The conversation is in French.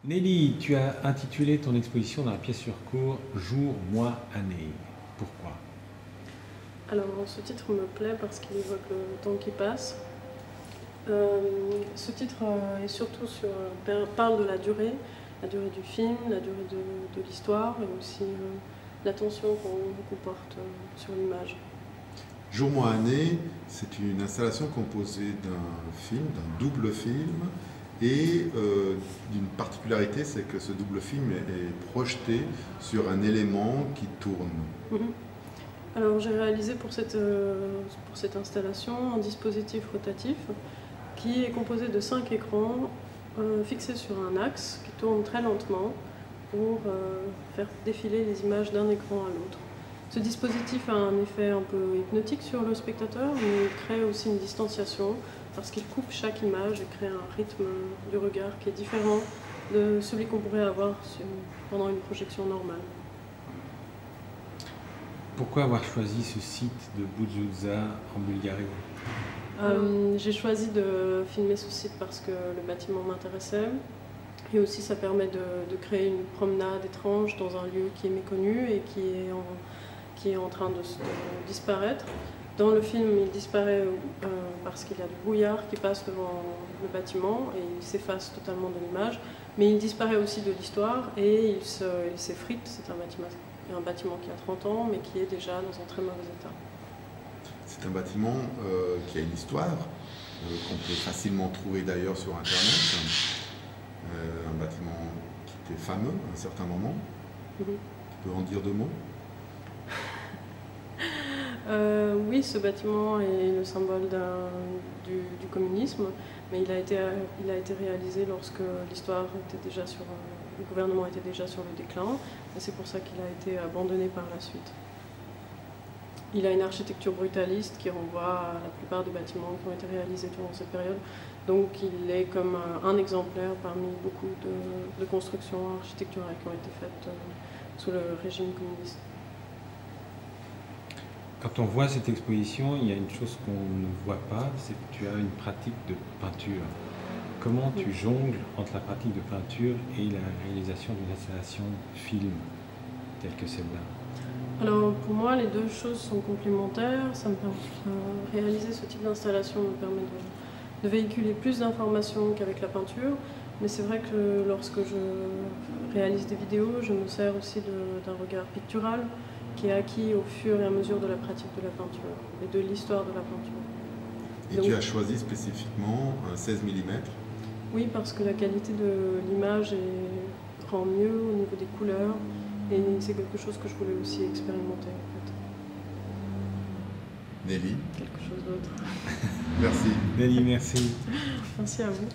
Nelly, tu as intitulé ton exposition dans la pièce sur cours Jour, mois, année. Pourquoi? Alors, ce titre me plaît parce qu'il évoque le temps qui passe. Ce titre est surtout parle de la durée du film, la durée de l'histoire et aussi l'attention qu'on porte sur l'image. Jour, mois, année, c'est une installation composée d'un film, d'un double film, et d'une particularité, c'est que ce double film est projeté sur un élément qui tourne. Mhm. Alors j'ai réalisé pour cette installation un dispositif rotatif qui est composé de 5 écrans fixés sur un axe qui tourne très lentement pour faire défiler les images d'un écran à l'autre. Ce dispositif a un effet un peu hypnotique sur le spectateur, mais il crée aussi une distanciation parce qu'il coupe chaque image et crée un rythme du regard qui est différent de celui qu'on pourrait avoir pendant une projection normale. Pourquoi avoir choisi ce site de Bujuza en Bulgarie? J'ai choisi de filmer ce site parce que le bâtiment m'intéressait et aussi ça permet de créer une promenade étrange dans un lieu qui est méconnu et qui est en train de disparaître. Dans le film, il disparaît parce qu'il y a du brouillard qui passe devant le bâtiment et il s'efface totalement de l'image, mais il disparaît aussi de l'histoire et il s'effrite. C'est un bâtiment qui a 30 ans mais qui est déjà dans un très mauvais état. C'est un bâtiment qui a une histoire, qu'on peut facilement trouver d'ailleurs sur Internet. Un bâtiment qui était fameux à un certain moment. Tu peux en dire 2 mots? Oui, ce bâtiment est le symbole du communisme, mais il a été réalisé lorsque le gouvernement était déjà sur le déclin, et c'est pour ça qu'il a été abandonné par la suite. Il a une architecture brutaliste qui renvoie à la plupart des bâtiments qui ont été réalisés durant cette période, donc il est comme un exemplaire parmi beaucoup de constructions architecturales qui ont été faites sous le régime communiste. Quand on voit cette exposition, il y a une chose qu'on ne voit pas, c'est que tu as une pratique de peinture. Comment tu jongles entre la pratique de peinture et la réalisation d'une installation film telle que celle-là? Alors pour moi, les deux choses sont complémentaires. Réaliser ce type d'installation me permet de véhiculer plus d'informations qu'avec la peinture. Mais c'est vrai que lorsque je réalise des vidéos, je me sers aussi d'un regard pictural qui est acquis au fur et à mesure de la pratique de la peinture et de l'histoire de la peinture. Et donc, tu as choisi spécifiquement un 16 mm? Oui, parce que la qualité de l'image rend mieux au niveau des couleurs et c'est quelque chose que je voulais aussi expérimenter en fait. Nelly? Quelque chose d'autre. Merci. Nelly, merci. Merci à vous.